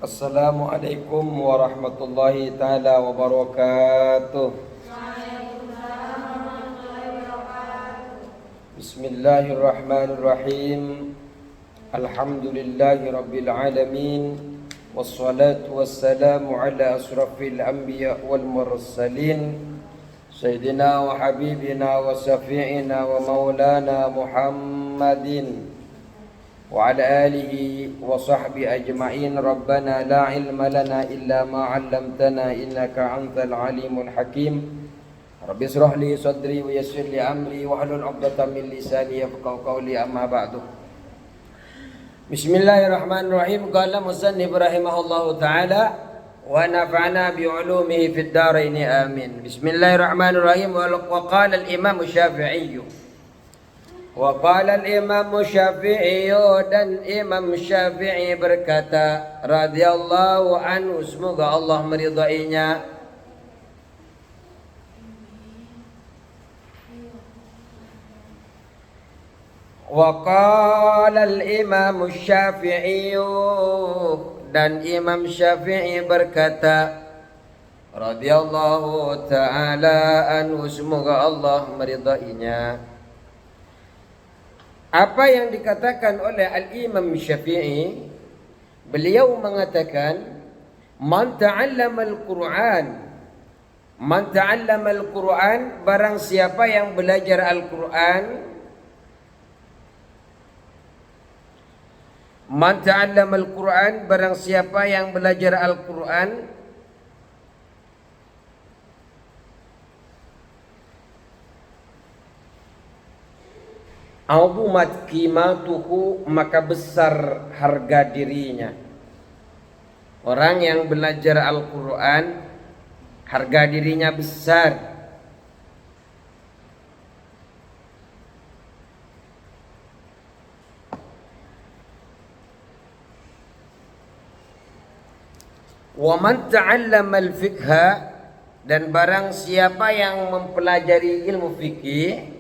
Assalamualaikum warahmatullahi taala wabarakatuh. Bismillahirrahmanirrahim. Alhamdulillahi rabbil alamin. Wassalatu wassalamu ala asrafil anbiya wal mursalin. Sayyidina wa habibina wa syafi'ina wa maulana Muhammadin wa ala alihi wa sahbihi ajma'in. Rabbana la ilma lana illa ma 'allamtana innaka antal alimul hakim. Rabbi israh li sadri wa yassir li amri wa hlul 'uqdatam min lisani yafqahu qawli, amma ba'du. Bismillahirrahmanirrahim. Qala musannif rahimahullahu ta'ala wa nafa'na bi 'ulumihi fid dharain amin. Bismillahirrahmanirrahim. Wa qala al-imam Syafi'i dan Imam Syafi'i berkata radhiyallahu anhu, semoga Allah meridainya, wa qala al-imam Syafi'i dan Imam Syafi'i berkata radhiyallahu ta'ala anhu, semoga Allah meridainya. Apa yang dikatakan oleh Al-Imam Syafi'i, beliau mengatakan man ta'allama al-Qur'an, barang siapa yang belajar Al-Qur'an, man ta'allama al-Qur'an, barang siapa yang belajar Al-Qur'an, azumat qimatuhu, maka besar harga dirinya. Orang yang belajar Al-Quran, harga dirinya besar. Wa man ta'allama al-fiqha, dan barang siapa yang mempelajari ilmu fikih,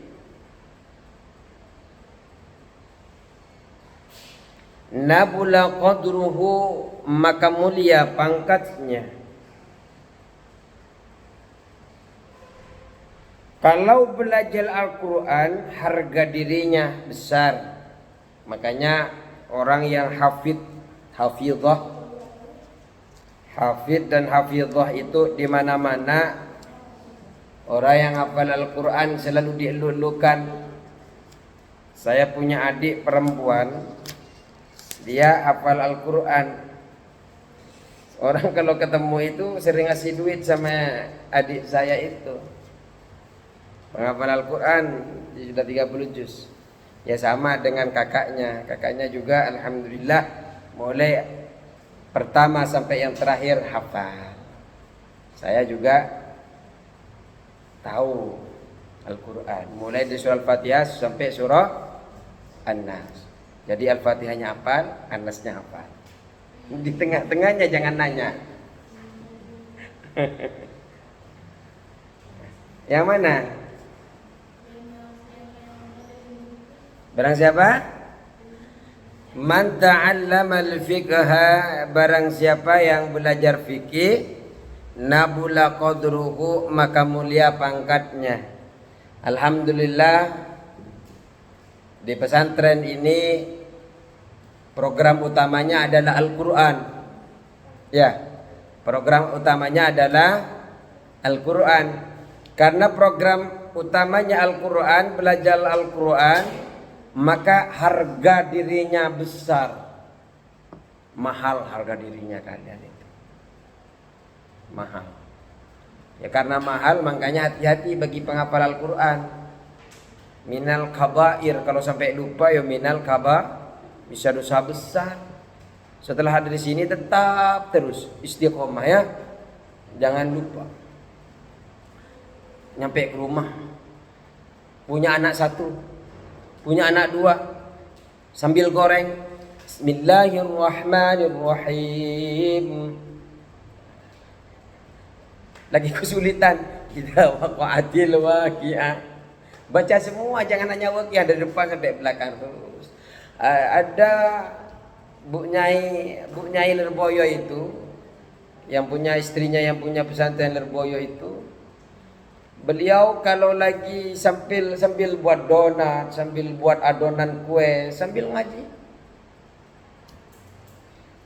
nabula qadruhu, maka mulia pangkatnya. Kalau belajar Al-Quran, harga dirinya besar. Makanya orang yang hafid dan hafidhah itu di mana-mana. Orang yang hafal Al-Quran selalu dielulukan. Saya punya adik perempuan, dia hafal Al-Quran. Orang kalau ketemu itu sering ngasih duit sama adik saya itu, penghafal Al-Quran, dia sudah 30 juz. Ya sama dengan kakaknya. Kakaknya juga alhamdulillah mulai pertama sampai yang terakhir hafal. Saya juga tahu Al-Quran, mulai dari surah Al-Fatihah sampai surah An-Nas. Jadi Al-Fatihahnya hafal, An-Nasnya hafal. Di tengah-tengahnya jangan nanya. Yang mana? Barang siapa? Man ta'allama al-fiqha, barang siapa yang belajar fikih, nabula qadruhu, maka mulia pangkatnya. Alhamdulillah, di pesantren ini program utamanya adalah Al-Quran. Ya, program utamanya adalah Al-Quran. Karena program utamanya Al-Quran, belajar Al-Quran, maka harga dirinya besar. Mahal harga dirinya kalian itu. Mahal. Ya karena mahal, makanya hati-hati bagi penghafal Al-Quran. Minal kabair, kalau sampai lupa ya minal kaba, bisa dosa besar. Setelah hadir di sini tetap terus istiqomah ya, jangan lupa. Nyampe ke rumah, punya anak 1, punya anak 2, sambil goreng Bismillahirrahmanirrahim, lagi kesulitan, kita waqa'atil waqi'ah. Baca semua, jangan hanya waqiah dari depan sampai belakang terus. Ada Bu Nyai Lirboyo itu, yang punya istrinya yang punya pesantren Lirboyo itu, beliau kalau lagi sambil buat donat, sambil buat adonan kue, sambil ngaji.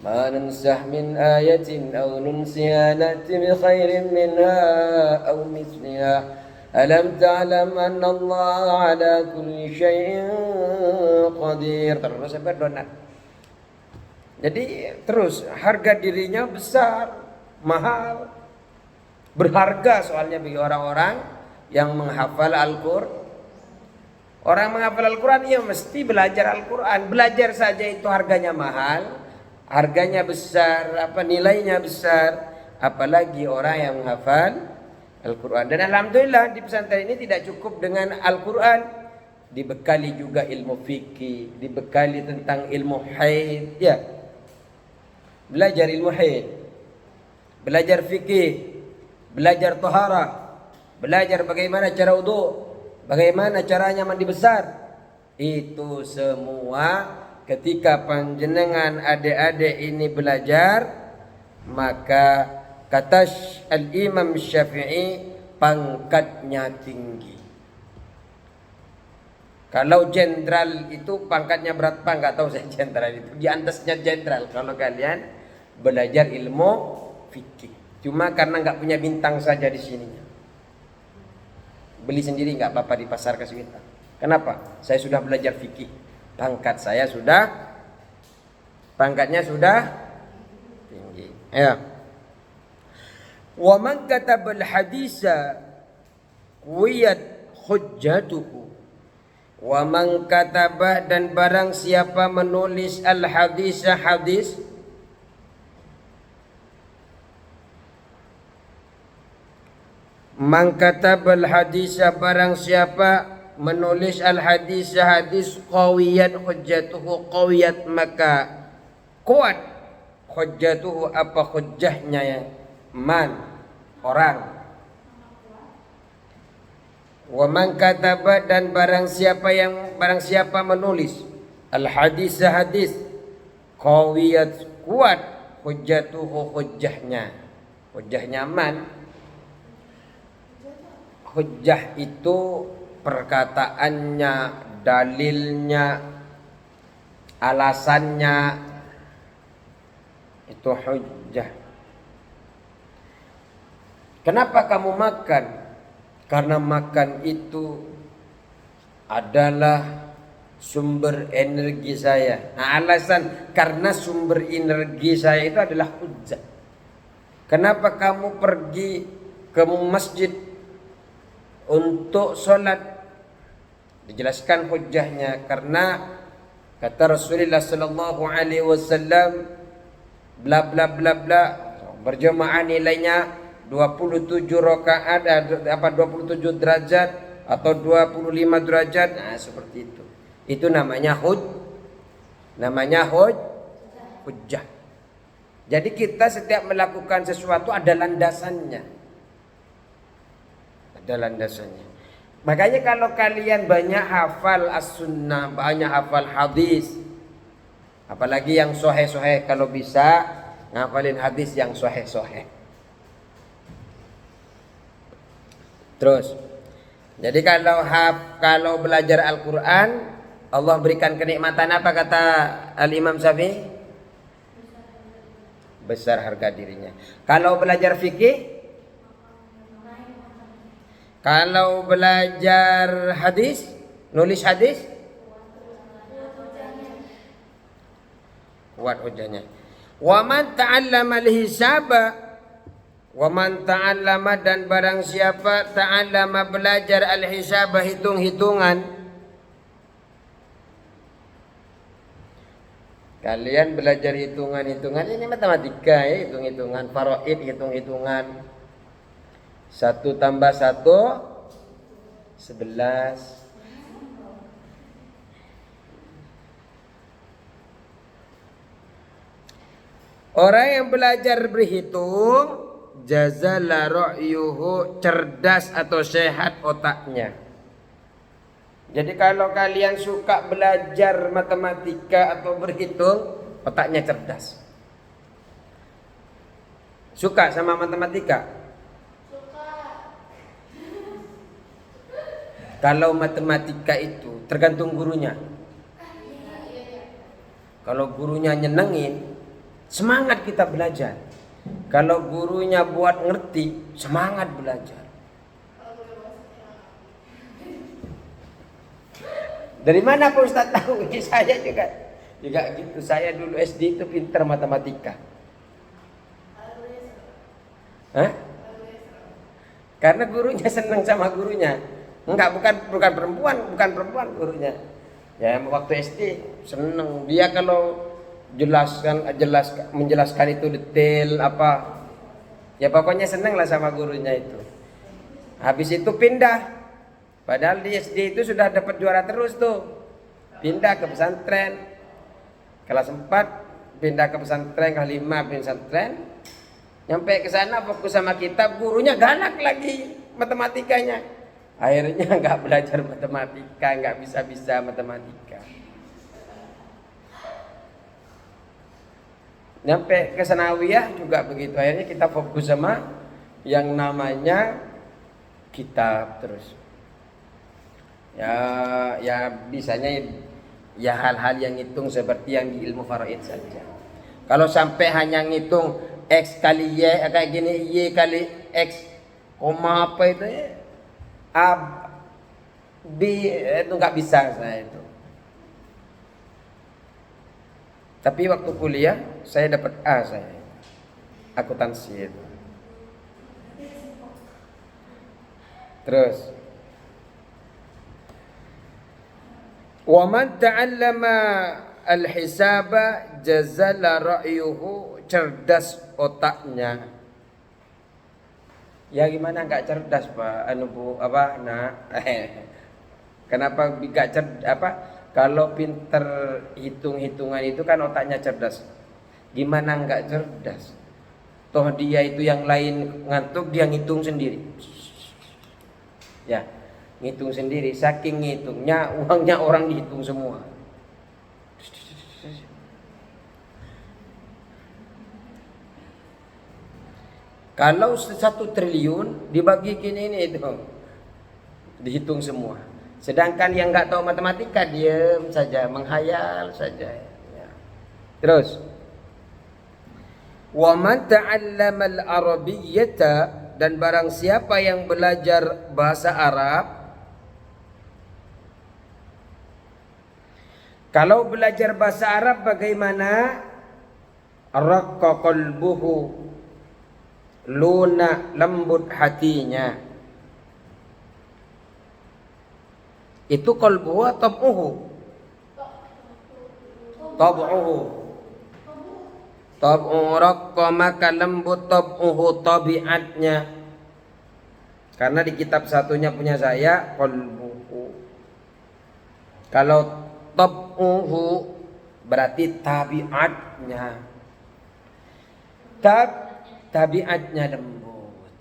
Ma nansah min ayatin aw nunsiha na'ti bi khairin minha aw mithliha. Alam ta'lam anna Allah ala kulli syai'in qadir. Terus sampai donat. Jadi terus harga dirinya besar, mahal, berharga soalnya bagi orang-orang yang menghafal Al-Qur'an. Orang menghafal Al-Qur'an ya mesti belajar Al-Qur'an. Belajar saja itu harganya mahal, harganya besar, nilainya besar, apalagi orang yang menghafal Al-Qur'an. Dan alhamdulillah di pesantren ini tidak cukup dengan Al-Qur'an, dibekali juga ilmu fikih, dibekali tentang ilmu haid, ya. Belajar ilmu haid, belajar fikih, belajar taharah, belajar bagaimana cara wudu, bagaimana caranya mandi besar. Itu semua ketika panjenengan adik-adik ini belajar, maka kata Al-Imam Syafi'i pangkatnya tinggi. Kalau jenderal itu pangkatnya berat apa? Enggak tahu saya jenderal itu. Di atasnya jenderal kalau kalian belajar ilmu fikih. Cuma karena enggak punya bintang saja di sininya. Beli sendiri enggak apa-apa di pasar kasih bintang. Kenapa? Saya sudah belajar fikih. Pangkatnya sudah tinggi. Ya. Wa man katabal hadisa wiyat hujjatuhu. Wa man kataba, dan barang siapa menulis al-hadisa hadis, man katabal hadisa, barang siapa menulis al-hadis hadis, qawiyat hujjatuhu, qawiyat maka kuat, hujjatuhu apa hujjahnya, ya man orang. Wa man kataba, dan barang siapa menulis al-hadis hadis, qawiyat kuat, hujjatuhu hujjahnya man. Hujjah itu perkataannya, dalilnya, alasannya, itu hujjah. Kenapa kamu makan? Karena makan itu adalah sumber energi saya. Nah, alasan karena sumber energi saya itu adalah hujjah. Kenapa kamu pergi ke masjid untuk sholat? Dijelaskan hujjahnya, karena kata Rasulullah sallallahu alaihi wasallam bla bla bla bla, berjamaah nilainya 27 rakaat, 27 derajat atau 25 derajat. Nah, seperti itu. Itu namanya hujjah. Jadi kita setiap melakukan sesuatu ada landasannya. Makanya kalau kalian banyak hafal as-sunnah, banyak hafal hadis, apalagi yang sahih-sahih, kalau bisa ngafalin hadis yang sahih-sahih. Terus, jadi kalau belajar Al-Quran, Allah berikan kenikmatan apa kata Al-Imam Syafi'i? Besar harga dirinya. Kalau belajar fikih, kalau belajar hadis, nulis hadis, kuat hujahnya. Wa man ta'allama al-hisaba, wa man ta'allama, dan barang siapa ta'allama belajar al-hisaba, hitung-hitungan. Kalian belajar hitungan-hitungan, ini matematika ya, hitung-hitungan, faraid, hitung-hitungan. 1 tambah 1 11. Orang yang belajar berhitung, jazala ra'yuhu, cerdas atau sehat otaknya. Jadi kalau kalian suka belajar matematika atau berhitung, otaknya cerdas. Suka sama matematika? Suka. Kalau matematika itu tergantung gurunya. Kalau gurunya nyenengin, semangat kita belajar. Kalau gurunya buat ngerti, semangat belajar. Dari mana Pak Ustaz tahu? Saya juga gitu. Saya dulu SD itu pintar matematika. Hah? Karena gurunya senang sama gurunya. Enggak, bukan perempuan gurunya. Ya waktu SD senang. Dia kalau menjelaskan itu detail apa. Ya pokoknya senang lah sama gurunya itu. Habis itu pindah. Padahal di SD itu sudah dapat juara terus tuh. Pindah ke pesantren. Kelas 4 pindah ke pesantren, kelas 5 pesantren. Nyampe ke sana fokus sama kitab, gurunya galak lagi matematikanya. Akhirnya nggak belajar matematika, nggak bisa matematika. Nyampe ke sanawiyah juga begitu. Akhirnya kita fokus sama yang namanya kitab terus. Ya bisanya ya hal-hal yang hitung seperti yang di ilmu faraid saja. Kalau sampai hanya ngitung X kali Y kayak gini, Y kali X koma apa itu ya, A B itu nggak bisa saya itu. Tapi waktu kuliah saya dapat A saya, akuntansi itu. Terus wa man ta'allama al-hisaba jazala ra'yuhu, cerdas otaknya. Ya gimana enggak cerdas Pak? Bu apa nak? Kenapa enggak cerdas apa? Kalau pinter hitung-hitungan itu kan otaknya cerdas. Gimana enggak cerdas? Toh dia itu yang lain ngantuk, dia ngitung sendiri. Ya, ngitung sendiri. Saking ngitungnya, uangnya orang dihitung semua. Kalau 1 triliun dibagi gini ini itu dihitung semua. Sedangkan yang nggak tahu matematika diam saja, menghayal saja. Ya. Terus, wa man ta'allama al-arabiyyata, dan barang siapa yang belajar bahasa Arab. Kalau belajar bahasa Arab bagaimana? Raqqa qalbuhu, lunak lembut hatinya. Itu qalbuhu atau tab'uhu? Tab'uhu. Tab'u raqqa, maka lembut, tab'uhu tabiatnya. Karena di kitab satunya punya saya qalbuhu. Kalau tab'uhu berarti tabiatnya. Tabiatnya lembut.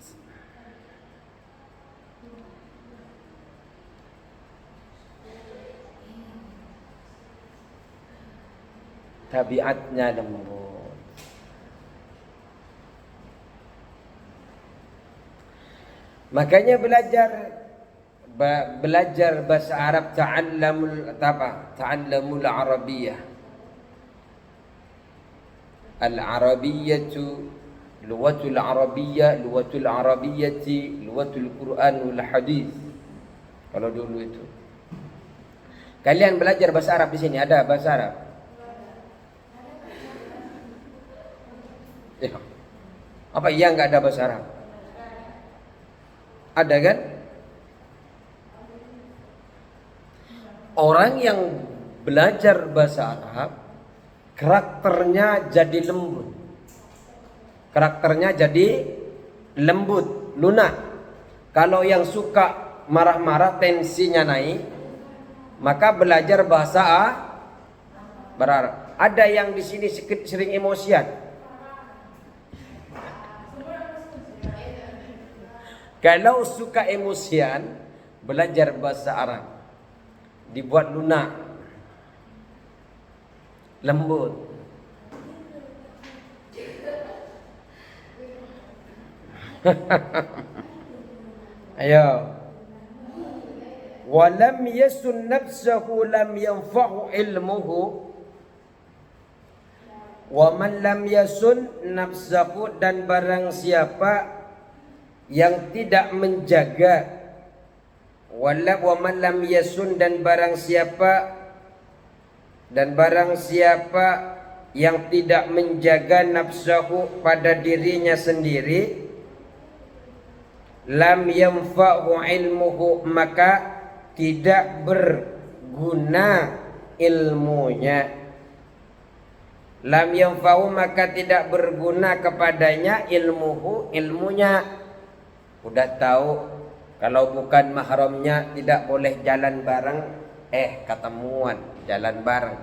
Tabiatnya lembut. Makanya belajar bahasa Arab, ta'allamul Arabiyyah. Al-Arabiyyatu luwatul Arabiyyah, luwatul Arabiyyati, luwatul Quran wal hadis. Kalau dulu itu. Kalian belajar bahasa Arab di sini, ada bahasa Arab? Ya. Apa iya enggak ada bahasa Arab? Ada kan? Orang yang belajar bahasa Arab karakternya jadi lembut. Karakternya jadi lembut, lunak. Kalau yang suka marah-marah, tensinya naik, maka belajar bahasa Arab. Ada yang di sini sering emosian. Kalau suka emosian, belajar bahasa Arab. Dibuat lunak, lembut. Ayo. Walam yasun nafsahu lam yanfa'u ilmuhu. Wa man lam yasun nafsahu, dan barang siapa yang tidak menjaga, wa man lam yasun, dan barang siapa yang tidak menjaga nafsahu pada dirinya sendiri, lam yanfa'u ilmuhu, maka tidak berguna ilmunya. Lam yanfa'u, maka tidak berguna kepadanya ilmunya. Udah tahu kalau bukan mahramnya tidak boleh jalan bareng, ketemuan jalan bareng.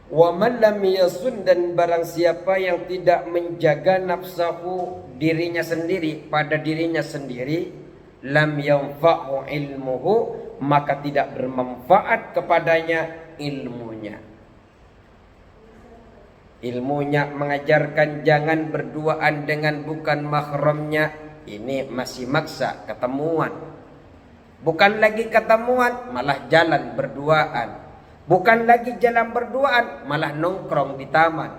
Wa man lam yasun, dan barang siapa yang tidak menjaga nafsahu, dirinya sendiri, pada dirinya sendiri, lam yanfa'u ilmuhu, maka tidak bermanfaat kepadanya ilmunya. Ilmunya mengajarkan jangan berduaan dengan bukan mahramnya, ini masih maksa ketemuan. Bukan lagi ketemuan, malah jalan berduaan. Bukan lagi jalan berduaan, malah nongkrong di taman.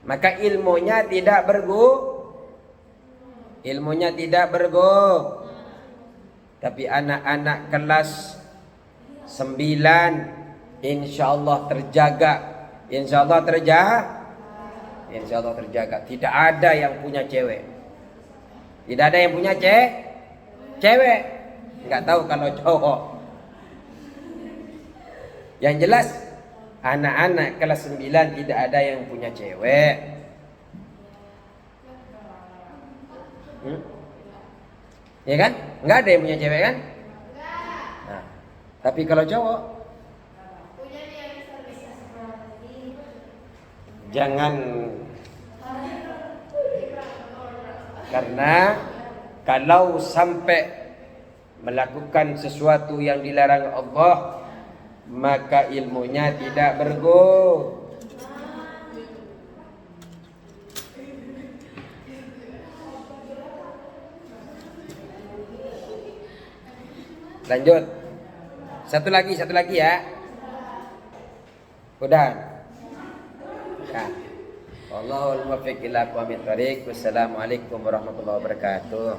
Maka ilmunya tidak berguna. Tapi anak-anak kelas 9 insyaallah terjaga. Insyaallah terjaga. Tidak ada yang punya cewek. Tidak ada yang punya cewek. Enggak tahu kalau cowok. Yang jelas anak-anak kelas 9 tidak ada yang punya cewek. Ya kan? Enggak ada yang punya cewek kan? Nah, tapi kalau cowok jangan, karena kalau sampai melakukan sesuatu yang dilarang Allah, maka ilmunya tidak berguna. Lanjut. Satu lagi ya. Udah. Ya. Wallahul muwaffiq ila aqwamit thoriq. Wassalamualaikum warahmatullahi wabarakatuh.